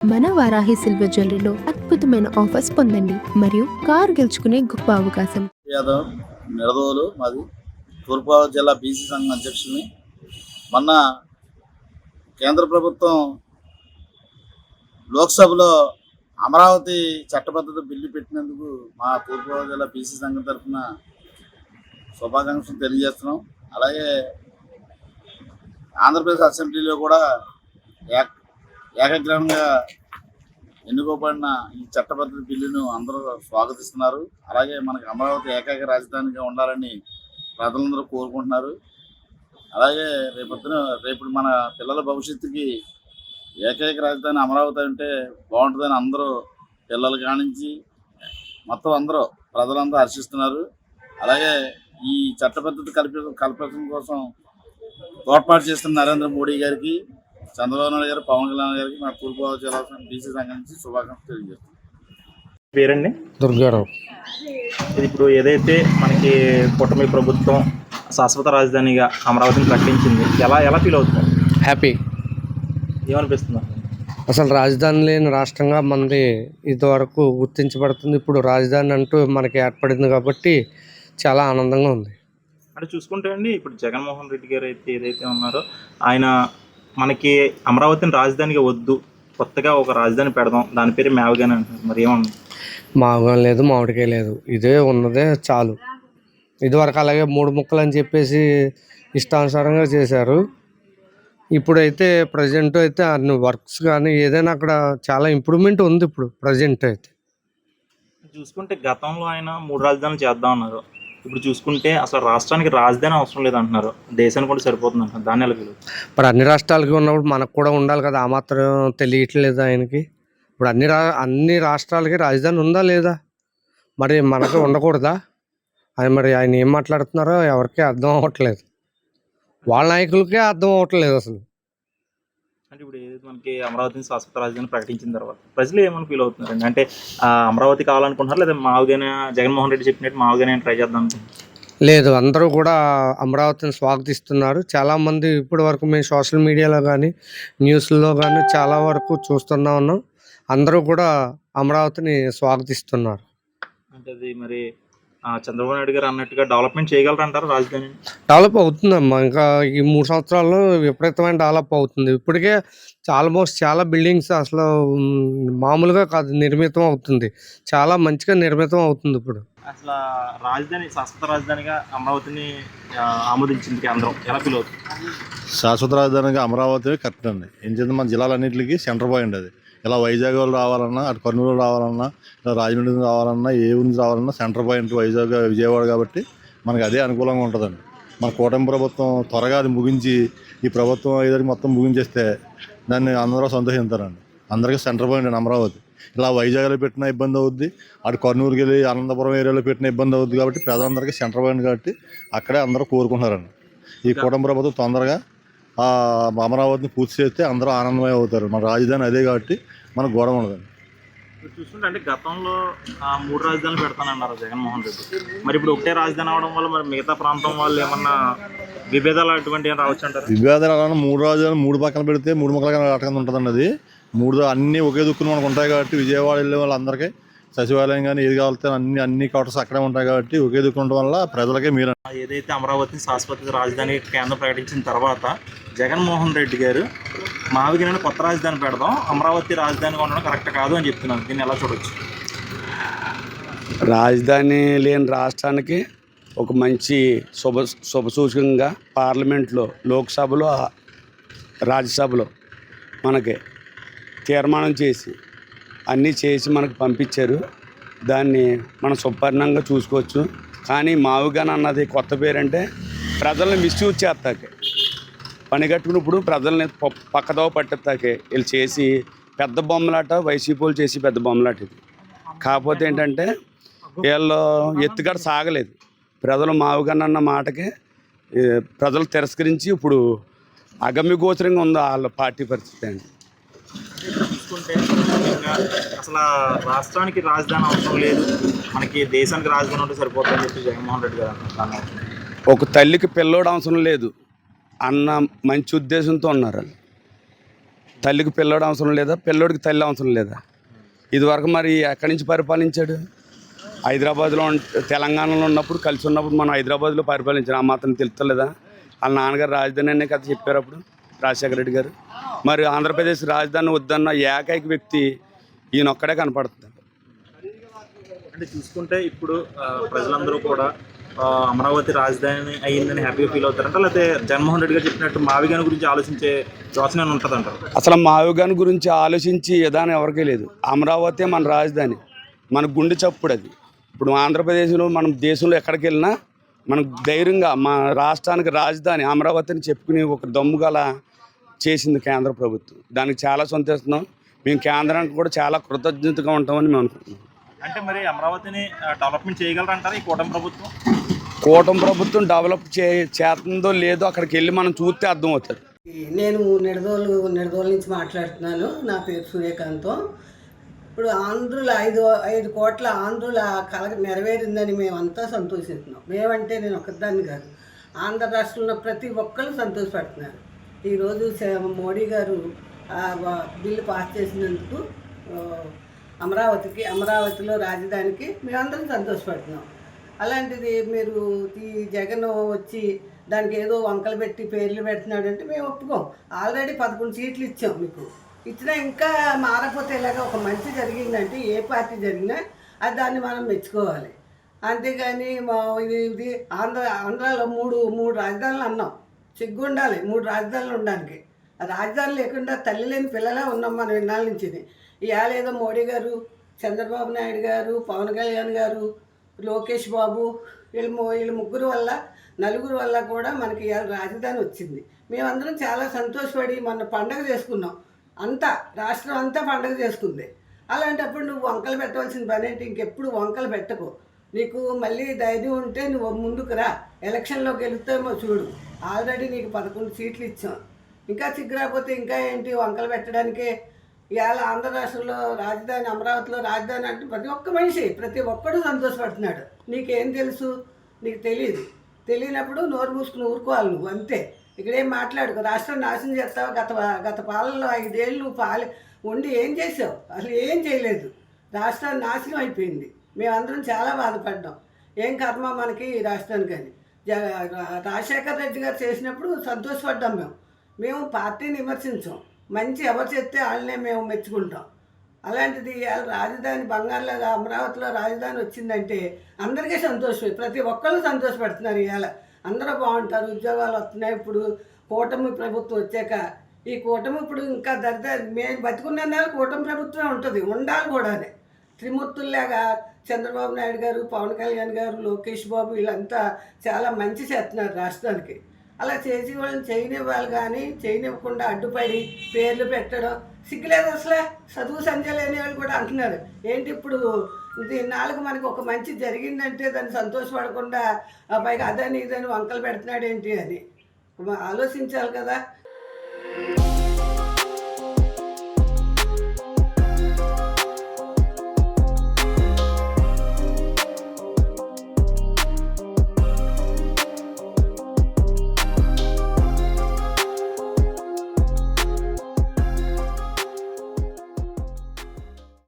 మన వారాహి సిల్వర్ జ్యువెలరీలో అద్భుతమైన ఆఫర్స్ పొందండి మరియు కార్ గెలుచుకునే గొప్ప అవకాశం. యాదవ్ నిడదవోలు మాది తూర్పుగోదావరి జిల్లా బీసీ సంఘం అధ్యక్షుడిని. మొన్న కేంద్ర ప్రభుత్వం లోక్సభలో అమరావతి చట్టబద్ధత బిల్లు పెట్టినందుకు మా తూర్పుగోదావరి జిల్లా బీసీ సంఘం తరఫున శుభాకాంక్షలు తెలియజేస్తున్నాం. అలాగే ఆంధ్రప్రదేశ్ అసెంబ్లీలో కూడా ఏకగ్రీవంగా ఎన్నుకోబడిన ఈ చట్టబద్ధత బిల్లును అందరూ స్వాగతిస్తున్నారు. అలాగే మనకి అమరావతి ఏకైక రాజధానిగా ఉండాలని ప్రజలందరూ కోరుకుంటున్నారు. అలాగే రేపు మన పిల్లల భవిష్యత్తుకి ఏకైక రాజధాని అమరావతి అంటే బాగుంటుందని అందరూ పిల్లలు కానించి మొత్తం అందరూ ప్రజలందరూ హర్షిస్తున్నారు. అలాగే ఈ చట్టబద్ధత కల్పించడం కోసం తోడ్పాటు చేస్తున్న నరేంద్ర మోడీ గారికి, చంద్రబాబు నాయుడు గారు, పవన్ కళ్యాణ్ గారికి మా తూర్పుగోదావరి జిల్లా బీసీ సంఘం నుంచి శుభాకాంక్షలు తెలియజేస్తున్నాం. పేరండి దుర్గారావు. ఇది ఇప్పుడు ఏదైతే మనకి కూటమి ప్రభుత్వం శాశ్వత రాజధానిగా అమరావతిని ప్రకటించింది, ఎలా ఫీల్ అవుతున్నారు? హ్యాపీ. ఏమనిపిస్తుంది? అసలు రాజధాని లేని రాష్ట్రంగా మనది ఇదివరకు గుర్తించబడుతుంది. ఇప్పుడు రాజధాని అంటూ మనకి ఏర్పడింది కాబట్టి చాలా ఆనందంగా ఉంది. అంటే చూసుకుంటే అండి, ఇప్పుడు జగన్మోహన్ రెడ్డి గారు అయితే ఏదైతే ఉన్నారో ఆయన మనకి అమరావతిని రాజధానిగా వద్దు, కొత్తగా ఒక రాజధాని పెడదాం, దాని పేరు మేవగానే అంటున్నారు. మరి ఏమన్నా? మాగా లేదు, మామిడికాయ లేదు, ఇదే ఉన్నదే చాలు. ఇదివరకు అలాగే 3 ముక్కలు అని చెప్పేసి ఇష్టానుసారంగా చేశారు. ఇప్పుడైతే ప్రజెంట్ అయితే అన్ని వర్క్స్ కానీ ఏదైనా అక్కడ చాలా ఇంప్రూవ్మెంట్ ఉంది. ఇప్పుడు ప్రజెంట్ అయితే చూసుకుంటే గతంలో ఆయన 3 రాజధానులు చేద్దాం అన్నారు. ఇప్పుడు చూసుకుంటే అసలు రాష్ట్రానికి రాజధాని అవసరం లేదంటున్నారు, దేశానికి కూడా సరిపోతుంది అంటున్నారు. దాన్ని ఎలా ఫీల్? మరి అన్ని రాష్ట్రాలకి ఉన్నప్పుడు మనకు కూడా ఉండాలి కదా, ఆ మాత్రం తెలియట్లేదు ఆయనకి. ఇప్పుడు అన్ని రాష్ట్రాలకి రాజధాని ఉందా లేదా, మరి మనకు ఉండకూడదా? అది మరి ఆయన ఏం మాట్లాడుతున్నారో ఎవరికీ అర్థం అవ్వట్లేదు, వాళ్ళ నాయకులకే అర్థం అవ్వట్లేదు అసలు. అంటే ఇప్పుడు ఏదైతే మనకి అమరావతిని శాశ్వత రాజధాని ప్రకటించిన తర్వాత ప్రజలు ఏమని ఫీల్ అవుతున్నారండి? అంటే అమరావతి కావాలనుకుంటున్నారు, లేదా మావుగానే జగన్మోహన్ రెడ్డి చెప్పినట్టు మావుగానే ట్రై చేద్దాం? లేదు, అందరూ కూడా అమరావతిని స్వాగతిస్తున్నారు. చాలామంది ఇప్పటి వరకు మేము సోషల్ మీడియాలో కానీ న్యూస్లో కానీ చాలా వరకు చూస్తూనే ఉన్నాం. అందరూ కూడా అమరావతిని స్వాగతిస్తున్నారు. అంటే అది మరి చంద్రబాబు నాయుడు గారు అన్నట్టుగా డెవలప్మెంట్ చేయగలరంటారు రాజధాని? డెవలప్ అవుతుందమ్మా, ఇంకా ఈ 3 సంవత్సరాల్లో విపరీతమైన డెవలప్ అవుతుంది. ఇప్పటికే ఆల్మోస్ట్ చాలా బిల్డింగ్స్ అసలు మామూలుగా కాదు, నిర్మితం అవుతుంది, చాలా మంచిగా నిర్మితం అవుతుంది. ఇప్పుడు అసలు రాజధాని శాశ్వత రాజధానిగా అమరావతిని ఆమోదించింది కేంద్రం, ఎలా ఫీల్ అవుతుంది? శాశ్వత రాజధానిగా అమరావతి కరెక్ట్ అండి. ఏం చేద్దాం, మన జిల్లాలన్నింటికి సెంటర్ పాయింట్ అది. ఇలా వైజాగ్ వాళ్ళు రావాలన్నా, అటు కర్నూలు రావాలన్నా, ఇలా రాజమండ్రి నుంచి రావాలన్నా, ఏ ఊరి నుంచి రావాలన్నా సెంటర్ పాయింట్ వైజాగ్, విజయవాడ కాబట్టి మనకు అదే అనుకూలంగా ఉంటుందండి. మన కూటమి ప్రభుత్వం త్వరగా అది ముగించి, ఈ ప్రభుత్వం ఏదైనా మొత్తం ముగించేస్తే దాన్ని అందరూ సంతోషిస్తారండి. అందరికీ సెంటర్ పాయింట్ అండి అమరావతి. ఇలా వైజాగ్లో పెట్టిన ఇబ్బంది అవుద్ది, అటు కర్నూలుకి వెళ్ళి అనంతపురం ఏరియాలో పెట్టిన ఇబ్బంది అవుద్ది. కాబట్టి ప్రజలందరికీ సెంటర్ పాయింట్ కాబట్టి అక్కడే అందరూ కోరుకుంటున్నారండి. ఈ కూటమి ప్రభుత్వం తొందరగా అమరావతిని పూర్తి చేస్తే అందరూ ఆనందమయం అవుతారు. మన రాజధాని అదే కాబట్టి మనకు గొడవ ఉండదండి. చూసుకుంటే అంటే గతంలో 3 రాజధానులు పెడతానన్నారు జగన్మోహన్ రెడ్డి, మరి ఇప్పుడు ఒకటే రాజధాని అవడం వల్ల మరి మిగతా ప్రాంతం వాళ్ళు ఏమన్నా విభేదాలు అటువంటి రావచ్చు అంటారు? విభేదాలు అలా 3 రాజధానులు 3 పక్కన పెడితే 3 ముక్కలుగా అటకంగా ఉంటుందండి. అది 3 అన్నీ ఒకే దుక్కుని మనకు ఉంటాయి కాబట్టి విజయవాడ వెళ్ళే వాళ్ళందరికీ సచివాలయం కానీ ఏది కావాలితే అన్ని క్వార్టర్స్ అక్కడే ఉంటాయి కాబట్టి ఒకే దుక్కు ఉండడం వల్ల ప్రజలకే మీరు ఏదైతే అమరావతిని శాశ్వత రాజధాని కేంద్రం ప్రకటించిన తర్వాత జగన్మోహన్ రెడ్డి గారు మావిగిన కొత్త రాజధాని పెడదాం, అమరావతి రాజధానిగా ఉండడం కరెక్ట్ కాదు అని చెప్తున్నారు. దీన్ని ఎలా చూడవచ్చు? రాజధాని లేని రాష్ట్రానికి ఒక మంచి శుభసూచకంగా పార్లమెంట్లో, లోక్సభలో, రాజ్యసభలో మనకి తీర్మానం చేసి అన్నీ చేసి మనకు పంపించారు. దాన్ని మనం సుపరిణంగా చూసుకోవచ్చు. కానీ మావుగాన్ అన్నది కొత్త పేరంటే ప్రజల్ని మిస్యూజ్ చేస్తాకే, పని కట్టుకున్నప్పుడు ప్రజల్ని పక్కదోవ పట్టేస్తాకే వీళ్ళు చేసి పెద్ద బొమ్మలాట, వైసీపీ వాళ్ళు చేసి పెద్ద బొమ్మలాట ఇది. కాకపోతే ఏంటంటే వీళ్ళు ఎత్తుగడ సాగలేదు. ప్రజలు మావుగాన్ అన్న మాటకి ప్రజలు తిరస్కరించి ఇప్పుడు అగమ్యగోచరంగా ఉంది వాళ్ళ పార్టీ పరిస్థితి అండి. చూసుకుంటే అసలు రాష్ట్రానికి రాజధాని అవసరం లేదు, మనకి దేశానికి రాజధాని ఉంటే సరిపోతుందని చెప్పి జగన్మోహన్ రెడ్డి గారు అంటున్నారు. ఒక తల్లికి పిల్లోడు అవసరం లేదు అన్న మంచి ఉద్దేశంతో ఉన్నారు. తల్లికి పిల్లోడు అవసరం లేదా, పిల్లోడికి తల్లి అవసరం లేదా? ఇదివరకు మరి ఎక్కడి నుంచి పరిపాలించాడు? హైదరాబాద్లో తెలంగాణలో ఉన్నప్పుడు కలిసి ఉన్నప్పుడు మనం హైదరాబాద్లో పరిపాలించాడు. ఆ మాత్రం తెలుస్తలేదా? వాళ్ళ నాన్నగారు రాజధాని అనే కథ చెప్పారు అప్పుడు రాజశేఖర రెడ్డి గారు. మరి ఆంధ్రప్రదేశ్ రాజధాని వద్దన్న ఏకైక వ్యక్తి ఈయన ఒక్కడే కనపడుతుంది. అంటే చూసుకుంటే ఇప్పుడు ప్రజలందరూ కూడా అమరావతి రాజధాని అయ్యిందని హ్యాపీగా ఫీల్ అవుతారంట, లేకపోతే జగన్మోహన్ రెడ్డి గారు చెప్పినట్టు మావిగాని గురించి ఆలోచించే యోచన ఉంటుందంటారు? అసలు మావిగాని గురించి ఆలోచించి విధానం ఎవరికీ లేదు. అమరావతి మన రాజధాని, మన గుండె చప్పుడు అది. ఇప్పుడు ఆంధ్రప్రదేశ్లో మనం దేశంలో ఎక్కడికి వెళ్ళినా మనకు ధైర్యంగా మా రాష్ట్రానికి రాజధాని అమరావతిని చెప్పుకుని ఒక దమ్ముగల చేసింది కేంద్ర ప్రభుత్వం. దానికి చాలా సంతోషం. మేము కేంద్రానికి కూడా చాలా కృతజ్ఞతగా ఉంటామని మేము అనుకుంటున్నాం. అంటే మరి అమరావతిని డెవలప్మెంట్ చేయగలరంటారా ఈ కూటమి ప్రభుత్వం? కూటమి ప్రభుత్వం డెవలప్ చేస్తుందో లేదో అక్కడికి వెళ్ళి మనం చూస్తే అర్థమవుతుంది. నేను నిడదోలు నుంచి మాట్లాడుతున్నాను. నా పేరు సూర్యకాంతం. ఇప్పుడు ఆంధ్రుల 5 కోట్ల ఆంధ్రుల కళ నెరవేరిందని మేమంతా సంతోషిస్తున్నాం. మేమంటే నేను ఒకదాన్ని కాదు, ఆంధ్ర రాష్ట్రంలో ప్రతి ఒక్కరు సంతోషపడుతున్నారు. ఈరోజు మోడీ గారు బిల్లు పాస్ చేసినందుకు అమరావతిలో రాజధానికి మేమందరం సంతోషపడుతున్నాం. అలాంటిది మీరు ఈ జగన్ వచ్చి దానికి ఏదో వంకలు పెట్టి పేర్లు పెడుతున్నాడంటే మేము ఒప్పుకోం. ఆల్రెడీ 11 సీట్లు ఇచ్చాం మీకు. ఇచ్చినా ఇంకా మారకపోతే ఇలాగా ఒక మంచి జరిగిందంటే ఏ పార్టీ జరిగినా అది దాన్ని మనం మెచ్చుకోవాలి. అంతేగాని ఇది ఆంధ్రాలో మూడు రాజధానులు అన్నాం. సిగ్గు ఉండాలి 3 రాజధానులు ఉండడానికి. ఆ రాజధాని లేకుండా తల్లి లేని పిల్లలే ఉన్నాం మనం ఇన్నాళ్ళ నుంచి. ఇవాళ ఏదో మోడీ గారు, చంద్రబాబు నాయుడు గారు, పవన్ కళ్యాణ్ గారు, లోకేష్ బాబు వీళ్ళు ముగ్గురు వల్ల, నలుగురు వల్ల కూడా మనకి ఇవాళ రాజధాని వచ్చింది. మేమందరం చాలా సంతోషపడి మొన్న పండగ చేసుకున్నాం. అంతా రాష్ట్రం అంతా పండగ చేసుకుంది. అలాంటప్పుడు నువ్వు వంకలు పెట్టవలసిన పని ఏంటి? ఇంకెప్పుడు వంకలు పెట్టకు. నీకు మళ్ళీ ధైర్యం ఉంటే నువ్వు ముందుకు రా, ఎలక్షన్లో గెలుస్తామో చూడు. ఆల్రెడీ నీకు 11 సీట్లు ఇచ్చాం. ఇంకా సిగ్గురాకపోతే ఇంకా ఏంటి వంకలు పెట్టడానికే? ఇవాళ ఆంధ్ర రాష్ట్రంలో రాజధాని అమరావతిలో రాజధాని అంటే ప్రతి ఒక్కడు సంతోషపడుతున్నాడు. నీకేం తెలుసు? నీకు తెలియనప్పుడు నోరు మూసుకుని ఊరుకోవాలి నువ్వు, అంతే. ఇక్కడేం మాట్లాడుకో. రాష్ట్రం నాశనం చేస్తావు. గత పాలనలో 5 ఏళ్ళు నువ్వు ఉండి ఏం చేసావు? అసలు ఏం చేయలేదు. రాష్ట్రాన్ని నాశనం అయిపోయింది. మేమందరం చాలా బాధపడ్డాం. ఏం కర్మ మనకి ఈ రాష్ట్రానికి అని. రాజశేఖర రెడ్డి గారు చేసినప్పుడు సంతోషపడ్డాం. మేము పార్టీని విమర్శించాం. మంచి ఎవరు చెప్తే వాళ్ళనే మేము మెచ్చుకుంటాం. అలాంటిది రాజధాని బంగారులో అమరావతిలో రాజధాని వచ్చిందంటే అందరికీ సంతోషమే. ప్రతి ఒక్కళ్ళు సంతోషపడుతున్నారు. ఇవాళ అందరూ బాగుంటారు, ఉద్యోగాలు వస్తున్నాయి. ఇప్పుడు కూటమి ప్రభుత్వం వచ్చాక ఈ కూటమి ఇప్పుడు ఇంకా మేము బతుకున్న కూటమి ప్రభుత్వమే ఉంటుంది, ఉండాలి కూడా. త్రిమూర్తుల్లాగా చంద్రబాబు నాయుడు గారు, పవన్ కళ్యాణ్ గారు, లోకేష్ బాబు వీళ్ళంతా చాలా మంచి చేస్తున్నారు రాష్ట్రానికి. అలా చేసి వాళ్ళని చేయనివ్వాలి, కానీ చేయనివ్వకుండా అడ్డుపడి పేర్లు పెట్టడం సిగ్గులేదు అసలు. చదువు సంధ్య లేని వాళ్ళు కూడా అంటున్నారు ఏంటి ఇప్పుడు నాలుగు మనకు ఒక మంచి జరిగిందంటే దాన్ని సంతోషపడకుండా పైగా అదని ఇదని వంకలు పెడుతున్నాడు ఏంటి అని ఆలోచించాలి కదా.